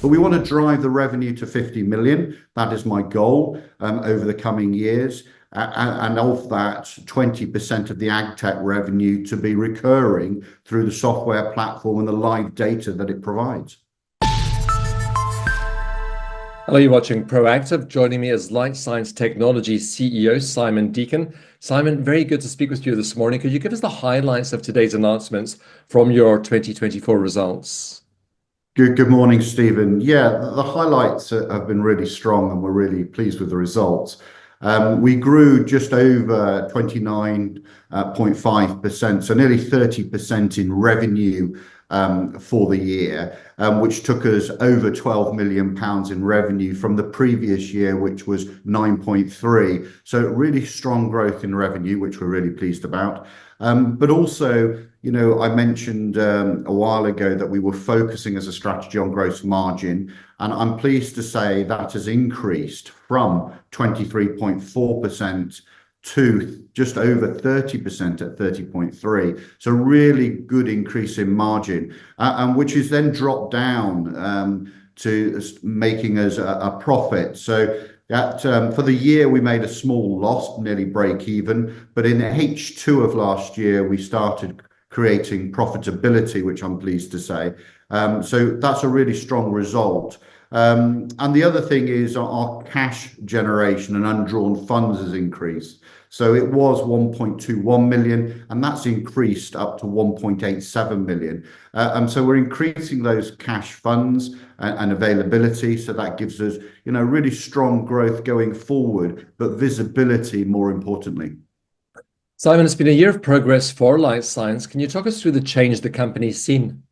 But we want to drive the revenue to 50 million. That is my goal over the coming years. And of that, 20% of the AgTech revenue to be recurring through the software platform and the live data that it provides. Hello, you're watching Proactive. Joining me is Light Science Technology CEO Simon Deacon. Simon, very good to speak with you this morning. Could you give us the highlights of today's announcements from your 2024 results? Good morning, Stephen. Yeah, the highlights have been really strong and we're really pleased with the results. We grew just over 29.5%, so nearly 30% in revenue for the year, which took us over 12 million pounds in revenue from the previous year, which was 9.3. So really strong growth in revenue, which we're really pleased about. But also, you know, I mentioned a while ago that we were focusing as a strategy on gross margin, and I'm pleased to say that has increased from 23.4% to just over 30% at 30.3. So really good increase in margin, and which is then dropped down to making us a profit. So that for the year we made a small loss, nearly break even, but in H2 of last year we started creating profitability, which I'm pleased to say. So that's a really strong result. And the other thing is our cash generation and undrawn funds has increased. So it was 1.21 million, and that's increased up to 1.87 million. So we're increasing those cash funds and availability. So that gives us, you know, really strong growth going forward, but visibility more importantly. Simon, it's been a year of progress for Light Science. Can you talk us through the change the company's seen?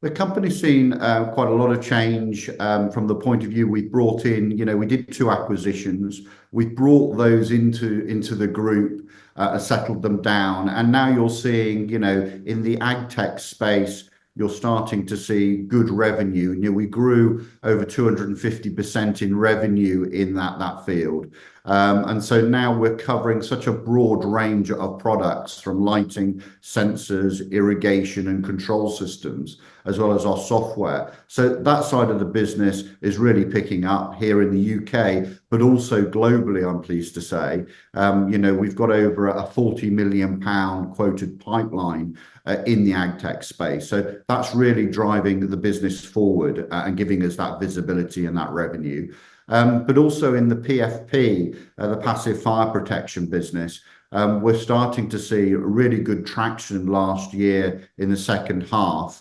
The company's seen quite a lot of change from the point of view we brought in, you know, we did 2 acquisitions. We brought those into the group, settled them down. And now you're seeing, you know, in the AgTech space, you're starting to see good revenue. You know, we grew over 250% in revenue in that field. And so now we're covering such a broad range of products from lighting, sensors, irrigation and control systems, as well as our software. So that side of the business is really picking up here in the UK, but also globally, I'm pleased to say. You know, we've got over a 40 million pound quoted pipeline in the AgTech space. So that's really driving the business forward and giving us that visibility and that revenue. But also in the PFP, the passive fire protection business, we're starting to see really good traction last year in the second half,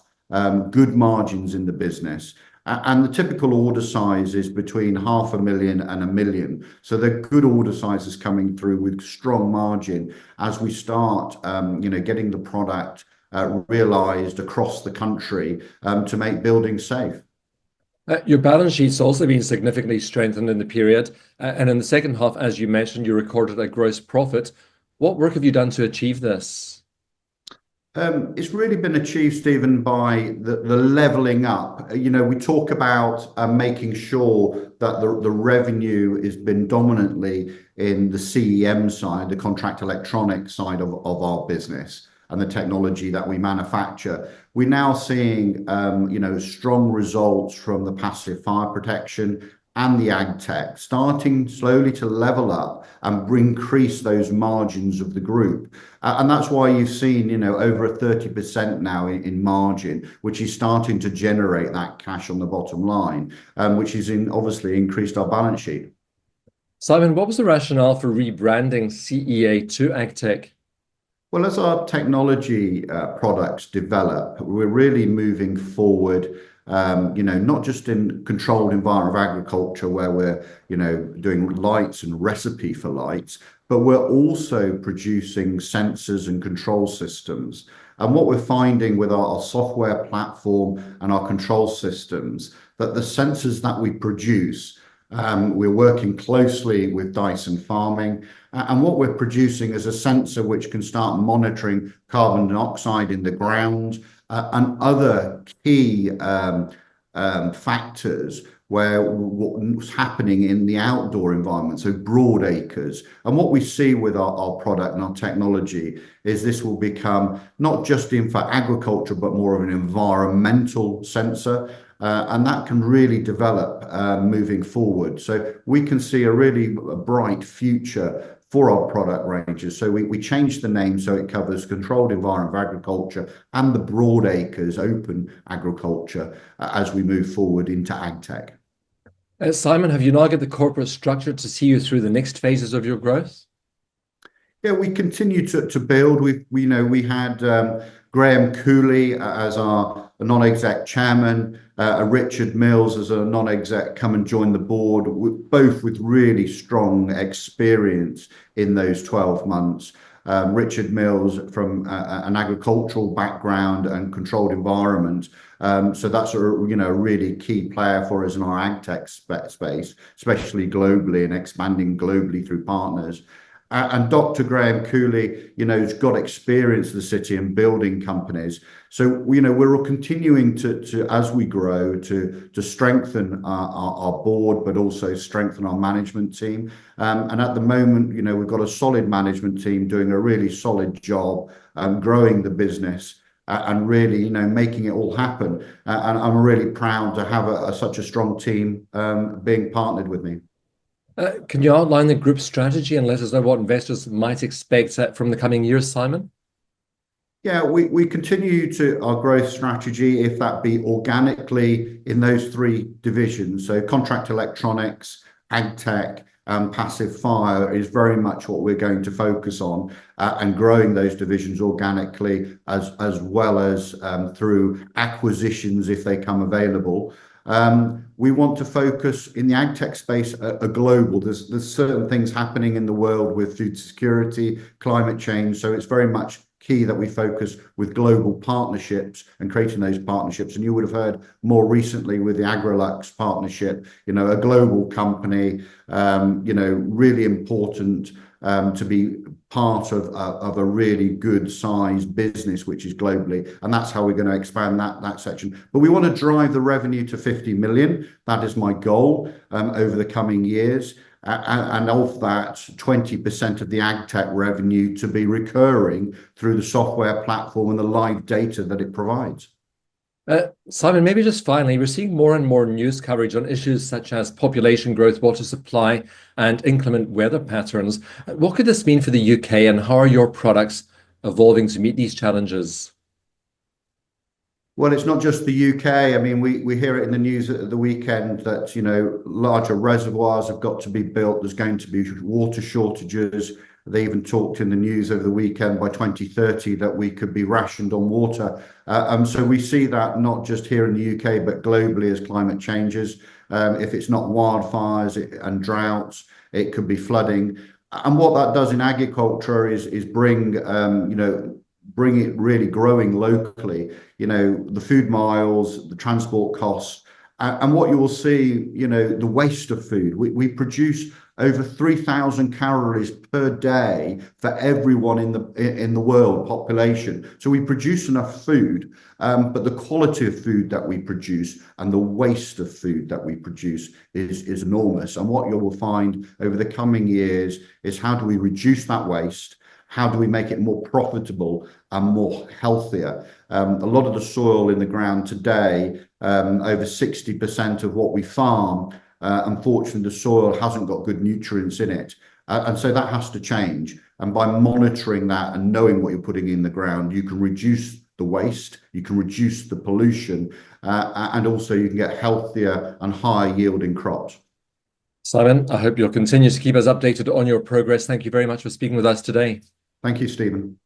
good margins in the business. And the typical order size is between 500,000 and 1 million. So they're good order sizes coming through with strong margin as we start, you know, getting the product realized across the country to make buildings safe. Your balance sheet's also been significantly strengthened in the period. And in the second half, as you mentioned, you recorded a gross profit. What work have you done to achieve this? It's really been achieved, Stephen, by the leveling up. You know, we talk about making sure that the revenue has been dominantly in the CEM side, the contract electronic side of our business and the technology that we manufacture. We're now seeing, you know, strong results from the passive fire protection and the AgTech starting slowly to level up and increase those margins of the group. And that's why you've seen, you know, over 30% now in margin, which is starting to generate that cash on the bottom line, which is obviously increased our balance sheet. Simon, what was the rationale for rebranding CEA to AgTech? Well, as our technology products develop, we're really moving forward, you know, not just in controlled environment of agriculture where we're, you know, doing lights and recipe for lights, but we're also producing sensors and control systems. And what we're finding with our software platform and our control systems, that the sensors that we produce, we're working closely with Dyson Farming, and what we're producing is a sensor which can start monitoring carbon dioxide in the ground and other key factors where what's happening in the outdoor environment, so broad acres. And what we see with our product and our technology is this will become not just in for agriculture, but more of an environmental sensor. and that can really develop moving forward. So we can see a really bright future for our product ranges. So we changed the name so it covers controlled environment of agriculture and the broad acres open agriculture as we move forward into ag tech. Simon, have you now got the corporate structure to see you through the next phases of your growth? Yeah, we continue to build. We had Graham Cooley as our non-exec chairman, Richard Mills as a non-exec come and join the board, both with really strong experience in those 12 months. Richard Mills from an agricultural background and controlled environment. So that's a really key player for us in our ag tech space, especially globally and expanding globally through partners. And Dr. Graham Cooley, has got experience in the city and building companies. So, we're continuing to as we grow, to strengthen our board, but also strengthen our management team. And at the moment, we've got a solid management team doing a really solid job, growing the business and really, making it all happen. And I'm really proud to have such a strong team being partnered with me. Can you outline the group strategy and let us know what investors might expect from the coming years, Simon? Yeah, we continue our growth strategy, if that be organically in those three divisions. So contract electronics, ag tech, and passive fire is very much what we're going to focus on, and growing those divisions organically as well as through acquisitions if they come available. We want to focus in the ag tech space a global. There's certain things happening in the world with food security, climate change. So it's very much key that we focus with global partnerships and creating those partnerships. And you would have heard more recently with the Agrilux partnership, a global company, really important to be part of a really good sized business, which is globally. And that's how we're going to expand that section. But we want to drive the revenue to 50 million. That is my goal over the coming years. And of that, 20% of the ag tech revenue to be recurring through the software platform and the live data that it provides. Simon, maybe just finally, we're seeing more and more news coverage on issues such as population growth, water supply, and inclement weather patterns. What could this mean for the UK, and how are your products evolving to meet these challenges? Well, it's not just the UK. I mean, we hear it in the news at the weekend that, larger reservoirs have got to be built. There's going to be water shortages. They even talked in the news over the weekend by 2030 that we could be rationed on water. So we see that not just here in the UK, but globally as climate changes. If it's not wildfires and droughts, it could be flooding. And what that does in agriculture is bring it really growing locally, the food miles, the transport costs, and what you will see, the waste of food. We produce over 3,000 calories per day for everyone in the world population. So we produce enough food, but the quality of food that we produce and the waste of food that we produce is enormous. And what you will find over the coming years is how do we reduce that waste? How do we make it more profitable and more healthier? A lot of the soil in the ground today, over 60% of what we farm, unfortunately, the soil hasn't got good nutrients in it. And so that has to change. And by monitoring that and knowing what you're putting in the ground, you can reduce the waste, you can reduce the pollution, and also you can get healthier and higher yielding crops. Simon, I hope you'll continue to keep us updated on your progress. Thank you very much for speaking with us today. Thank you, Stephen.